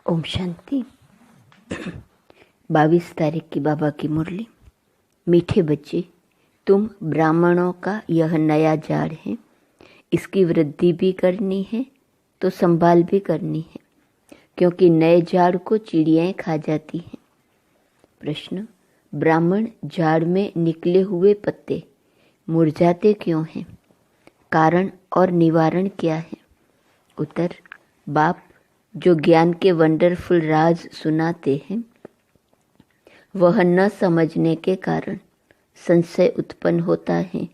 ओम शांति। 22 तारीख की बाबा की मुरली। मीठे बच्चे, तुम ब्राह्मणों का यह नया झाड़ है, इसकी वृद्धि भी करनी है तो संभाल भी करनी है, क्योंकि नए झाड़ को चिड़ियाएं खा जाती हैं। प्रश्न, ब्राह्मण झाड़ में निकले हुए पत्ते मुरझाते क्यों हैं? कारण और निवारण क्या है? उत्तर, बाप जो ज्ञान के वंडरफुल राज सुनाते हैं, वह न समझने के कारण संशय उत्पन्न होता है,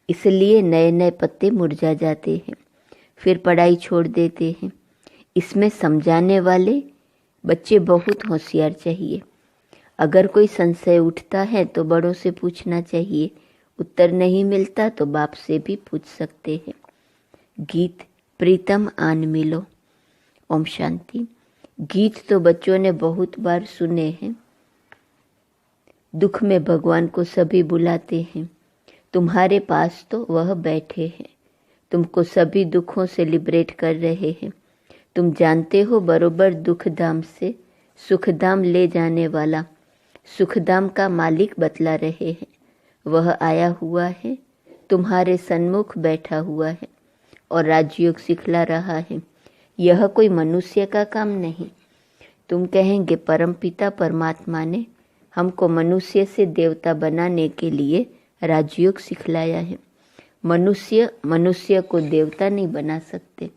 इसलिए नए नए पत्ते मुरझा जाते हैं, फिर पढ़ाई छोड़ देते हैं। इसमें समझाने वाले बच्चे बहुत होशियार चाहिए। अगर कोई संशय उठता है तो बड़ों से पूछना चाहिए, उत्तर नहीं मिलता तो बाप से भी पूछ सकते हैं। गीत प्रीतम आन मिलो। ओम शांति। गीत तो बच्चों ने बहुत बार सुने हैं। दुख में भगवान को सभी बुलाते हैं, तुम्हारे पास तो वह बैठे हैं, तुमको सभी दुखों से लिबरेट कर रहे हैं। तुम जानते हो बरोबर दुख धाम से सुखधाम ले जाने वाला सुखधाम का मालिक बतला रहे हैं। वह आया हुआ है, तुम्हारे सन्मुख बैठा हुआ है और राजयोग सिखला रहा है। यह कोई मनुष्य का काम नहीं। तुम कहेंगे परमपिता परमात्मा ने हमको मनुष्य से देवता बनाने के लिए राजयोग सिखलाया है। मनुष्य को देवता नहीं बना सकते।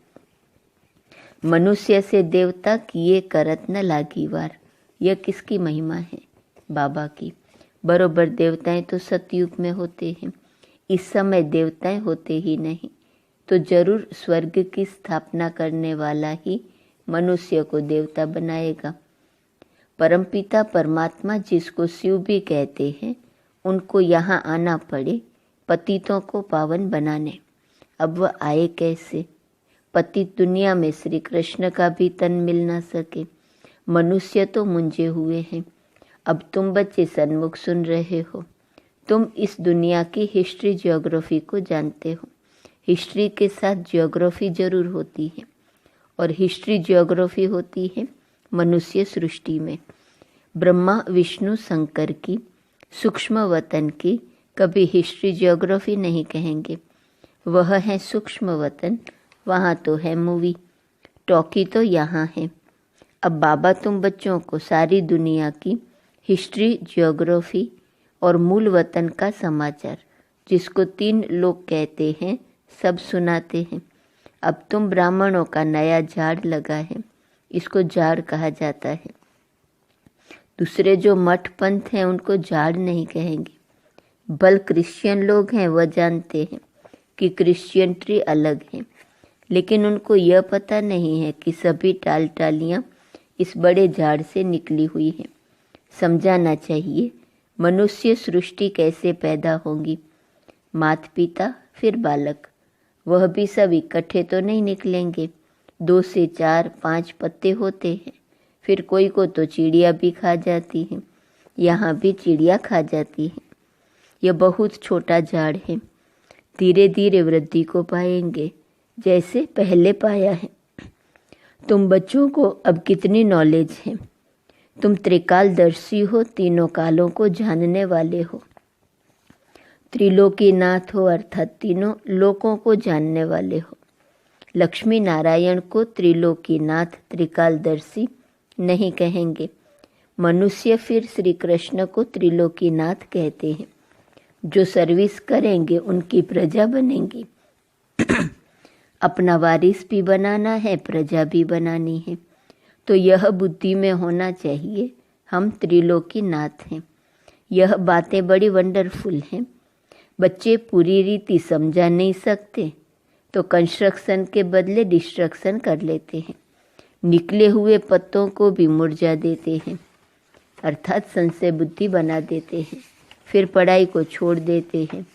मनुष्य से देवता किए करत न लागी वार। यह किसकी महिमा है? बाबा की। बरोबर देवताएं तो सतयुग में होते हैं, इस समय देवताएं होते ही नहीं, तो जरूर स्वर्ग की स्थापना करने वाला ही मनुष्य को देवता बनाएगा। परमपिता परमात्मा जिसको शिव भी कहते हैं, उनको यहाँ आना पड़े पतितों को पावन बनाने। अब वह आए कैसे? पतित दुनिया में श्री कृष्ण का भी तन मिल ना सके। मनुष्य तो मुंझे हुए हैं। अब तुम बच्चे सन्मुख सुन रहे हो। तुम इस दुनिया की हिस्ट्री ज्योग्राफी को जानते हो। हिस्ट्री के साथ ज्योग्राफी जरूर होती है, और हिस्ट्री ज्योग्राफी होती है मनुष्य सृष्टि में। ब्रह्मा विष्णु शंकर की सूक्ष्म वतन की कभी हिस्ट्री ज्योग्राफी नहीं कहेंगे। वह है सूक्ष्म वतन, वहाँ तो है मूवी, टॉकी तो यहाँ है। अब बाबा तुम बच्चों को सारी दुनिया की हिस्ट्री ज्योग्राफी और मूल वतन का समाचार, जिसको 3 लोग कहते हैं, सब सुनाते हैं। अब तुम ब्राह्मणों का नया झाड़ लगा है, इसको झाड़ कहा जाता है। दूसरे जो मठ पंथ हैं उनको झाड़ नहीं कहेंगे। बल क्रिश्चियन लोग हैं, वह जानते हैं कि क्रिश्चियन ट्री अलग है, लेकिन उनको यह पता नहीं है कि सभी टाल टालियाँ इस बड़े झाड़ से निकली हुई हैं। समझाना चाहिए मनुष्य सृष्टि कैसे पैदा होगी। माता पिता फिर बालक, वह भी सब इकट्ठे तो नहीं निकलेंगे। 2 से 4 5 पत्ते होते हैं, फिर कोई को तो चिड़िया भी खा जाती है। यहाँ भी चिड़िया खा जाती है। यह बहुत छोटा झाड़ है, धीरे धीरे वृद्धि को पाएंगे जैसे पहले पाया है। तुम बच्चों को अब कितनी नॉलेज है। तुम त्रिकालदर्शी हो, तीनों कालों को जानने वाले हो। त्रिलोकीनाथ हो, अर्थात तीनों लोकों को जानने वाले हो। लक्ष्मी नारायण को त्रिलोकीनाथ त्रिकालदर्शी नहीं कहेंगे। मनुष्य फिर श्री कृष्ण को त्रिलोकीनाथ कहते हैं। जो सर्विस करेंगे उनकी प्रजा बनेंगी। अपना वारिस भी बनाना है, प्रजा भी बनानी है, तो यह बुद्धि में होना चाहिए हम त्रिलोकीनाथ हैं। यह बातें बड़ी वंडरफुल हैं। बच्चे पूरी रीति समझा नहीं सकते तो कंस्ट्रक्शन के बदले डिस्ट्रक्शन कर लेते हैं। निकले हुए पत्तों को भी मुरझा देते हैं, अर्थात संशय बुद्धि बना देते हैं, फिर पढ़ाई को छोड़ देते हैं।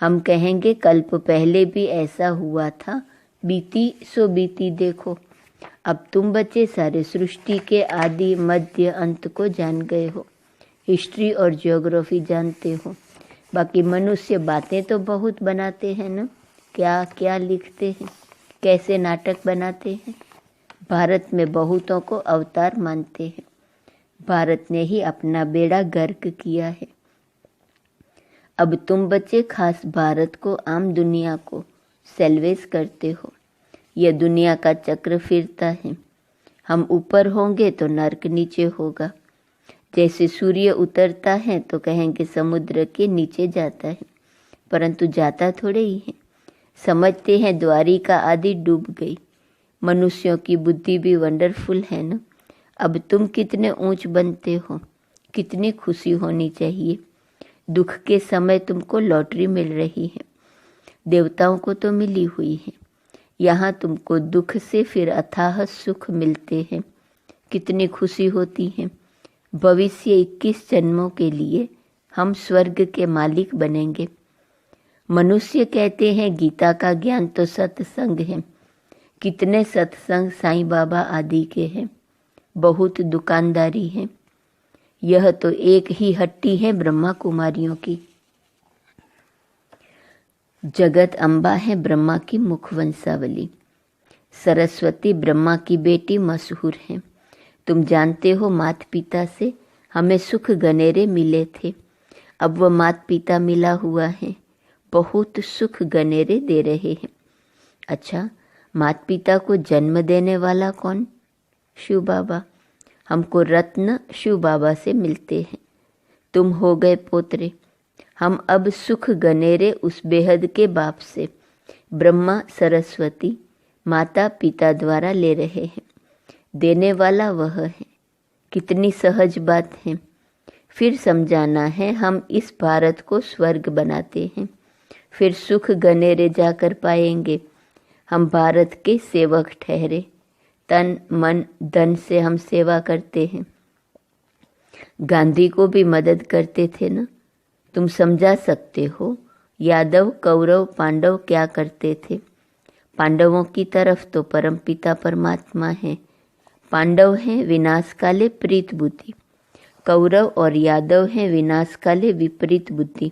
हम कहेंगे कल्प पहले भी ऐसा हुआ था, बीती सो बीती देखो। अब तुम बच्चे सारे सृष्टि के आदि मध्य अंत को जान गए हो, हिस्ट्री और ज्योग्राफी जानते हो। बाकी मनुष्य बातें तो बहुत बनाते हैं ना, क्या क्या लिखते हैं, कैसे नाटक बनाते हैं। भारत में बहुतों को अवतार मानते हैं। भारत ने ही अपना बेड़ा गर्क किया है। अब तुम बच्चे खास भारत को, आम दुनिया को सेल्वेज करते हो। यह दुनिया का चक्र फिरता है। हम ऊपर होंगे तो नर्क नीचे होगा। जैसे सूर्य उतरता है तो कहेंगे समुद्र के नीचे जाता है, परंतु जाता थोड़े ही है। समझते हैं द्वारिका आदि डूब गई। मनुष्यों की बुद्धि भी वंडरफुल है ना। अब तुम कितने ऊंच बनते हो, कितनी खुशी होनी चाहिए। दुख के समय तुमको लॉटरी मिल रही है, देवताओं को तो मिली हुई है। यहाँ तुमको दुख से फिर अथाह सुख मिलते हैं, कितनी खुशी होती है। भविष्य 21 जन्मों के लिए हम स्वर्ग के मालिक बनेंगे। मनुष्य कहते हैं गीता का ज्ञान तो सत्संग है। कितने सत्संग साईं बाबा आदि के हैं, बहुत दुकानदारी है। यह तो एक ही हट्टी है ब्रह्मा कुमारियों की। जगत अम्बा है ब्रह्मा की मुखवंशावली। सरस्वती ब्रह्मा की बेटी मशहूर है। तुम जानते हो माता पिता से हमें सुख गनेरे मिले थे। अब वह माता पिता मिला हुआ है, बहुत सुख गनेरे दे रहे हैं। अच्छा, माता पिता को जन्म देने वाला कौन? शिव बाबा। हमको रत्न शिव बाबा से मिलते हैं। तुम हो गए पोतरे। हम अब सुख गनेरे उस बेहद के बाप से, ब्रह्मा सरस्वती माता पिता द्वारा ले रहे हैं। देने वाला वह है। कितनी सहज बात है। फिर समझाना है हम इस भारत को स्वर्ग बनाते हैं, फिर सुख गनेरे जाकर पाएंगे। हम भारत के सेवक ठहरे, तन मन धन से हम सेवा करते हैं। गांधी को भी मदद करते थे ना। तुम समझा सकते हो यादव कौरव पांडव क्या करते थे। पांडवों की तरफ तो परमपिता परमात्मा है। पांडव हैं विनाश काले प्रीत बुद्धि, कौरव और यादव हैं विनाश काले विपरीत बुद्धि,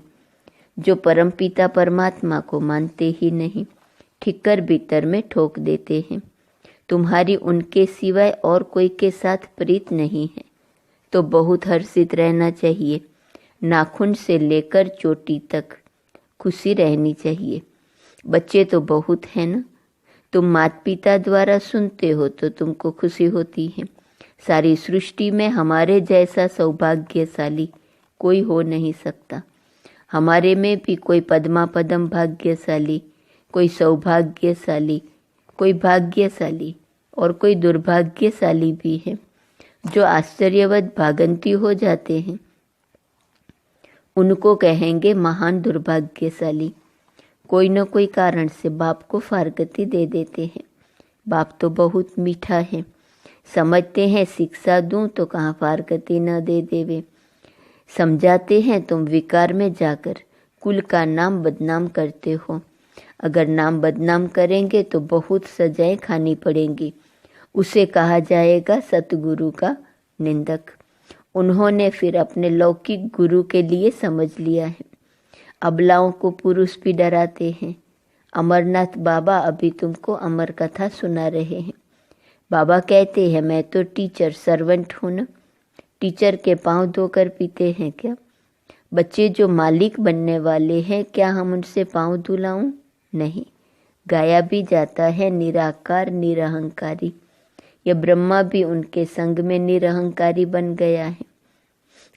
जो परमपिता परमात्मा को मानते ही नहीं, ठिक्कर भीतर में ठोक देते हैं। तुम्हारी उनके सिवाय और कोई के साथ प्रीत नहीं है तो बहुत हर्षित रहना चाहिए। नाखून से लेकर चोटी तक खुशी रहनी चाहिए। बच्चे तो बहुत हैं ना। तुम माता पिता द्वारा सुनते हो तो तुमको खुशी होती है। सारी सृष्टि में हमारे जैसा सौभाग्यशाली कोई हो नहीं सकता। हमारे में भी कोई पद्मा पदम भाग्यशाली, कोई सौभाग्यशाली, कोई भाग्यशाली और कोई दुर्भाग्यशाली भी है, जो आश्चर्यवत भागंती हो जाते हैं। उनको कहेंगे महान दुर्भाग्यशाली। कोई न कोई कारण से बाप को फारगती दे देते हैं। बाप तो बहुत मीठा है। समझते हैं शिक्षा दूं तो कहाँ फारगती न दे देवे। समझाते हैं तुम विकार में जाकर कुल का नाम बदनाम करते हो। अगर नाम बदनाम करेंगे तो बहुत सजाएं खानी पड़ेंगी। उसे कहा जाएगा सतगुरु का निंदक। उन्होंने फिर अपने लौकिक गुरु के लिए समझ लिया है। अबलाओं को पुरुष भी डराते हैं। अमरनाथ बाबा अभी तुमको अमर कथा सुना रहे हैं। बाबा कहते हैं मैं तो टीचर सर्वेंट हूँ ना। टीचर के पांव धोकर पीते हैं क्या? बच्चे जो मालिक बनने वाले हैं, क्या हम उनसे पांव धुलाऊं? नहीं। गाया भी जाता है निराकार निरहंकारी। यह ब्रह्मा भी उनके संग में निरहंकारी बन गया है।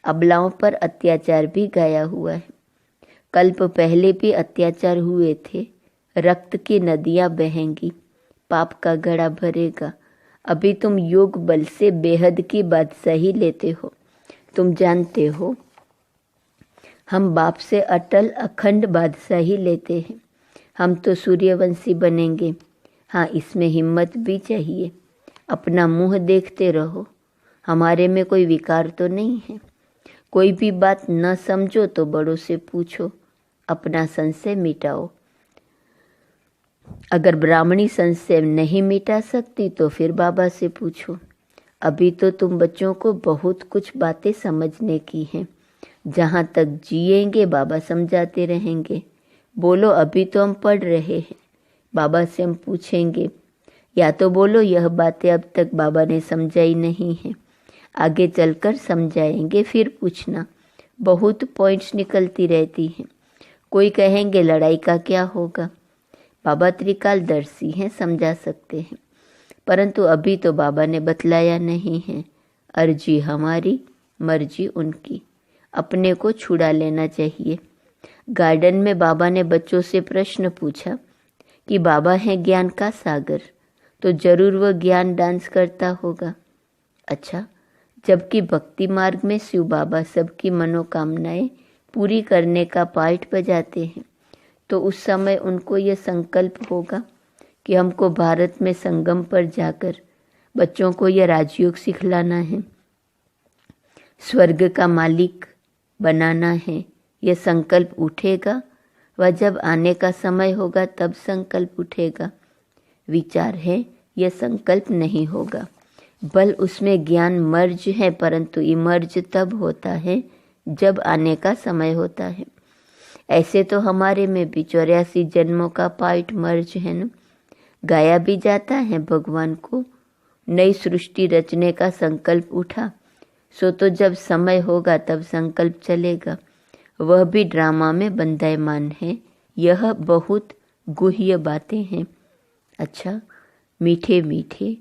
अबलाओं पर अत्याचार भी गाया हुआ है। कल्प पहले भी अत्याचार हुए थे। रक्त की नदियां बहेंगी, पाप का घड़ा भरेगा। अभी तुम योग बल से बेहद की बादशाही लेते हो। तुम जानते हो हम बाप से अटल अखंड बादशाही लेते हैं। हम तो सूर्यवंशी बनेंगे। हाँ, इसमें हिम्मत भी चाहिए। अपना मुंह देखते रहो। हमारे में कोई विकार तो नहीं है। कोई भी बात न समझो तो बड़ों से पूछो, अपना संशय मिटाओ। अगर ब्राह्मणी संशय नहीं मिटा सकती तो फिर बाबा से पूछो। अभी तो तुम बच्चों को बहुत कुछ बातें समझने की हैं। जहाँ तक जिएंगे बाबा समझाते रहेंगे। बोलो, अभी तो हम पढ़ रहे हैं। बाबा से हम पूछेंगे या तो बोलो यह बातें अब तक बाबा ने समझाई नहीं है, आगे चलकर समझाएंगे, फिर पूछना। बहुत पॉइंट्स निकलती रहती हैं। कोई कहेंगे लड़ाई का क्या होगा। बाबा त्रिकालदर्शी हैं, समझा सकते हैं, परंतु अभी तो बाबा ने बतलाया नहीं है। अर्जी हमारी, मर्जी उनकी। अपने को छुड़ा लेना चाहिए। गार्डन में बाबा ने बच्चों से प्रश्न पूछा कि बाबा है ज्ञान का सागर, तो जरूर वह ज्ञान डांस करता होगा। अच्छा, जबकि भक्ति मार्ग में शिव बाबा सबकी मनोकामनाएं पूरी करने का पार्ट बजाते हैं, तो उस समय उनको यह संकल्प होगा कि हमको भारत में संगम पर जाकर बच्चों को यह राजयोग सिखलाना है, स्वर्ग का मालिक बनाना है। यह संकल्प उठेगा, वह जब आने का समय होगा तब संकल्प उठेगा। विचार है, यह संकल्प नहीं होगा। बल उसमें ज्ञान मर्ज है, परंतु इमर्ज तब होता है जब आने का समय होता है। ऐसे तो हमारे में भी 84 जन्मों का पार्ट मर्ज है न। गाया भी जाता है भगवान को नई सृष्टि रचने का संकल्प उठा, सो तो जब समय होगा तब संकल्प चलेगा। वह भी ड्रामा में बंधायमान है। यह बहुत गुह्य बातें हैं। अच्छा, मीठे मीठे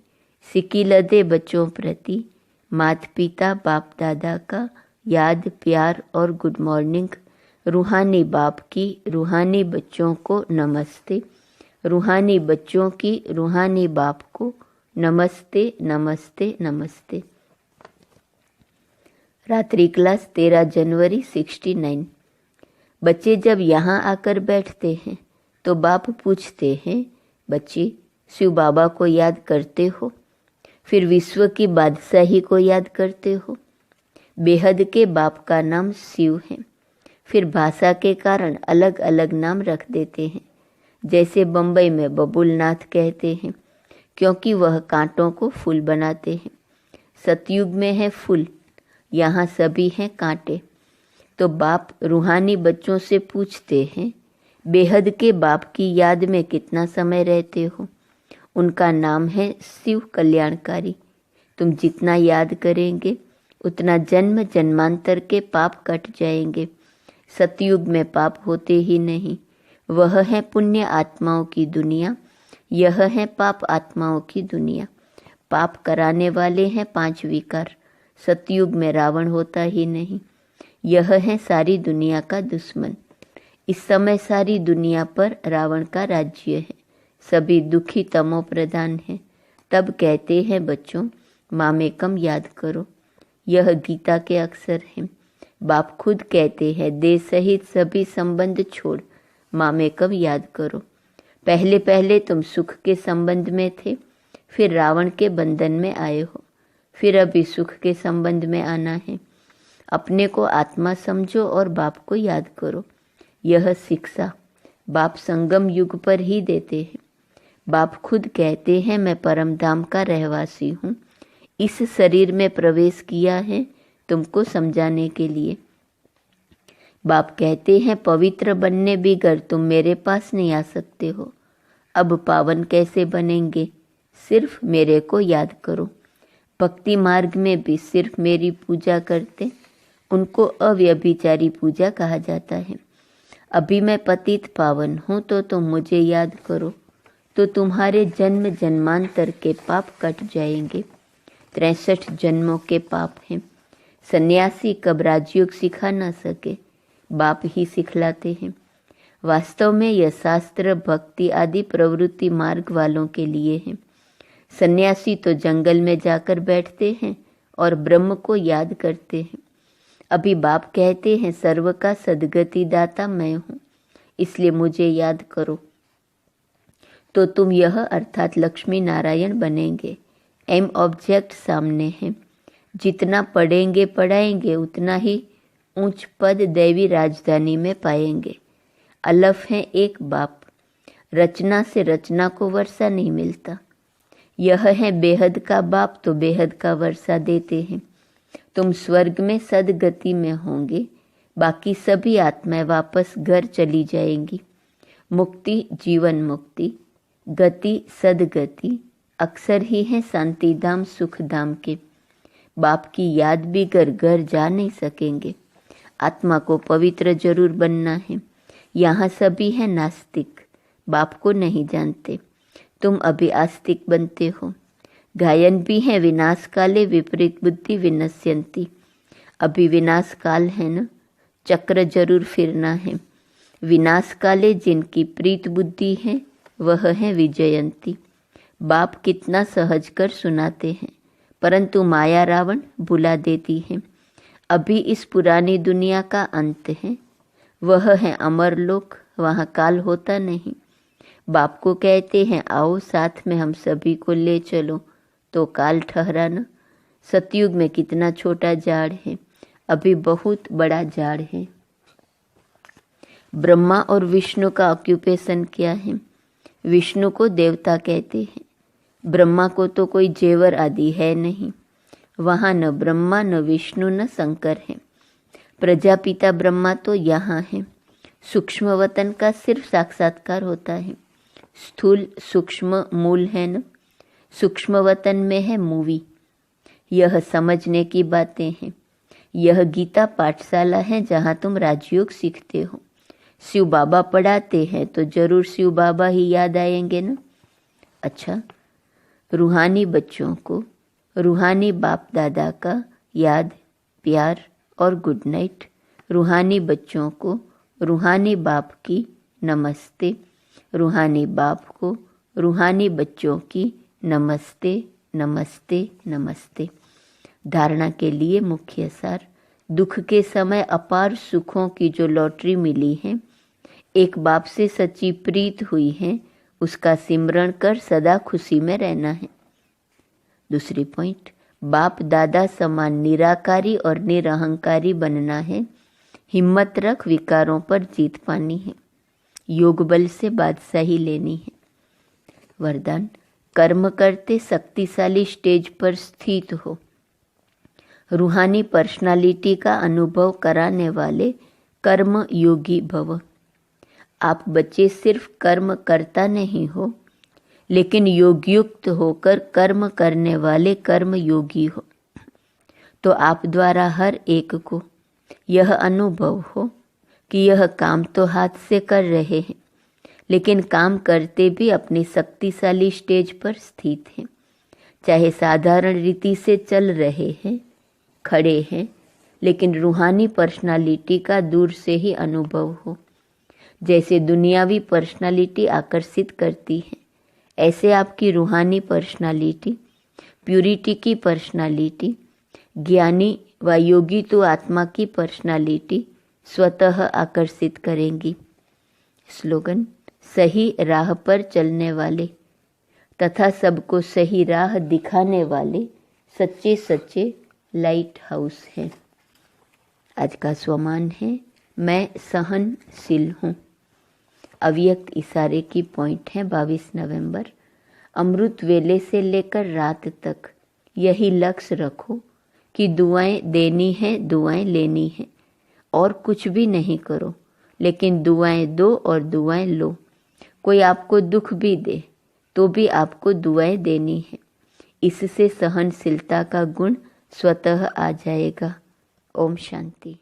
सिकिलदे बच्चों प्रति माता पिता बाप दादा का याद, प्यार और गुड मॉर्निंग। रूहानी बाप की रूहानी बच्चों को नमस्ते। रूहानी बच्चों की रूहानी बाप को नमस्ते नमस्ते नमस्ते। रात्रि क्लास 13 जनवरी 69। बच्चे जब यहाँ आकर बैठते हैं तो बाप पूछते हैं, बच्चे शिव बाबा को याद करते हो? फिर विश्व की बादशाही को याद करते हो? बेहद के बाप का नाम शिव है। फिर भाषा के कारण अलग अलग नाम रख देते हैं। जैसे बम्बई में बबुलनाथ कहते हैं क्योंकि वह कांटों को फूल बनाते हैं। सतयुग में है फूल, यहाँ सभी हैं कांटे। तो बाप रूहानी बच्चों से पूछते हैं, बेहद के बाप की याद में कितना समय रहते हो? उनका नाम है शिव कल्याणकारी। तुम जितना याद करेंगे उतना जन्म जन्मांतर के पाप कट जाएंगे। सतयुग में पाप होते ही नहीं। वह है पुण्य आत्माओं की दुनिया, यह है पाप आत्माओं की दुनिया। पाप कराने वाले हैं 5 विकार। सतयुग में रावण होता ही नहीं। यह है सारी दुनिया का दुश्मन। इस समय सारी दुनिया पर रावण का राज्य है। सभी दुखी तमो प्रधान हैं। तब कहते हैं बच्चों, मामेकम याद करो। यह गीता के अक्षर हैं। बाप खुद कहते हैं, देह सहित सभी संबंध छोड़ मामेकम याद करो। पहले पहले तुम सुख के संबंध में थे, फिर रावण के बंधन में आए हो, फिर अभी सुख के संबंध में आना है। अपने को आत्मा समझो और बाप को याद करो। यह शिक्षा बाप संगम युग पर ही देते हैं। बाप खुद कहते हैं, मैं परम धाम का रहवासी हूँ। इस शरीर में प्रवेश किया है तुमको समझाने के लिए। बाप कहते हैं, पवित्र बनने बिगर तुम मेरे पास नहीं आ सकते हो। अब पावन कैसे बनेंगे? सिर्फ मेरे को याद करो। भक्ति मार्ग में भी सिर्फ मेरी पूजा करते, उनको अव्यभिचारी पूजा कहा जाता है। अभी मैं पतित पावन हूँ तो तुम मुझे याद करो, तो तुम्हारे जन्म जन्मांतर के पाप कट जाएंगे। 63 जन्मों के पाप हैं। सन्यासी कब राजयोग सिखा न सके, बाप ही सिखलाते हैं। वास्तव में यह शास्त्र भक्ति आदि प्रवृत्ति मार्ग वालों के लिए है। सन्यासी तो जंगल में जाकर बैठते हैं और ब्रह्म को याद करते हैं। अभी बाप कहते हैं, सर्व का सद्गति दाता मैं हूँ, इसलिए मुझे याद करो। तो तुम यह अर्थात लक्ष्मी नारायण बनेंगे। एम ऑब्जेक्ट सामने है। जितना पढ़ेंगे पढ़ाएंगे उतना ही ऊंच पद दैवी राजधानी में पाएंगे। अलफ है एक बाप। रचना से रचना को वर्षा नहीं मिलता। यह है बेहद का बाप, तो बेहद का वर्षा देते हैं। तुम स्वर्ग में सदगति में होंगे, बाकी सभी आत्माएं वापस घर चली जाएंगी। मुक्ति जीवन मुक्ति, गति सदगति, अक्सर ही हैं शांति धाम सुख धाम के। बाप की याद भी घर घर जा नहीं सकेंगे। आत्मा को पवित्र जरूर बनना है। यहाँ सभी हैं नास्तिक, बाप को नहीं जानते। तुम अभी आस्तिक बनते हो। गायन भी है विनाश काले विपरीत बुद्धि विनश्यंती। अभी विनाश काल है न, चक्र जरूर फिरना है। विनाश काले जिनकी प्रीत बुद्धि है वह है विजयंती। बाप कितना सहज कर सुनाते हैं, परंतु माया रावण भुला देती है। अभी इस पुरानी दुनिया का अंत है, वह है अमरलोक, वहाँ काल होता नहीं। बाप को कहते हैं आओ साथ में हम सभी को ले चलो, तो काल ठहरा न। सतयुग में कितना छोटा झाड़ है, अभी बहुत बड़ा झाड़ है। ब्रह्मा और विष्णु का ऑक्यूपेशन क्या है? विष्णु को देवता कहते हैं। ब्रह्मा को तो कोई जेवर आदि है नहीं। वहाँ न ब्रह्मा न विष्णु न शंकर है। प्रजापिता ब्रह्मा तो यहाँ है। सूक्ष्म वतन का सिर्फ साक्षात्कार होता है। स्थूल सूक्ष्म मूल है न, सूक्ष्म वतन में है मूवी। यह समझने की बातें हैं। यह गीता पाठशाला है जहाँ तुम राजयोग सीखते हो। शिव बाबा पढ़ाते हैं तो जरूर शिव बाबा ही याद आएंगे ना। अच्छा, रूहानी बच्चों को रूहानी बाप दादा का याद, प्यार और गुड नाइट। रूहानी बच्चों को रूहानी बाप की नमस्ते। रूहानी बाप को रूहानी बच्चों की नमस्ते नमस्ते नमस्ते। धारणा के लिए मुख्य सार। दुख के समय अपार सुखों की जो लॉटरी मिली है, एक बाप से सच्ची प्रीत हुई है, उसका सिमरण कर सदा खुशी में रहना है। दूसरी पॉइंट, बाप दादा समान निराकारी और निरहंकारी बनना है। हिम्मत रख विकारों पर जीत पानी है। योग बल से बादशाही लेनी है। वरदान, कर्म करते शक्तिशाली स्टेज पर स्थित हो। रूहानी पर्सनालिटी का अनुभव कराने वाले कर्म योगी भव। आप बच्चे सिर्फ कर्म करता नहीं हो, लेकिन योगयुक्त होकर कर्म करने वाले कर्म योगी हो। तो आप द्वारा हर एक को यह अनुभव हो कि यह काम तो हाथ से कर रहे हैं, लेकिन काम करते भी अपनी शक्तिशाली स्टेज पर स्थित हैं। चाहे साधारण रीति से चल रहे हैं, खड़े हैं, लेकिन रूहानी पर्सनालिटी का दूर से ही अनुभव हो। जैसे दुनियावी पर्सनालिटी आकर्षित करती है, ऐसे आपकी रूहानी पर्सनालिटी, प्यूरिटी की पर्सनालिटी, ज्ञानी व योगी तो आत्मा की पर्सनालिटी स्वतः आकर्षित करेंगी। स्लोगन, सही राह पर चलने वाले तथा सबको सही राह दिखाने वाले सच्चे सच्चे लाइट हाउस हैं। आज का स्वमान है, मैं सहनशील हूँ। अव्यक्त इशारे की पॉइंट है 22 नवंबर। अमृत वेले से लेकर रात तक यही लक्ष्य रखो कि दुआएं देनी है, दुआएं लेनी है, और कुछ भी नहीं करो, लेकिन दुआएं दो और दुआएं लो। कोई आपको दुख भी दे तो भी आपको दुआएं देनी है। इससे सहनशीलता का गुण स्वतः आ जाएगा। ओम शांति।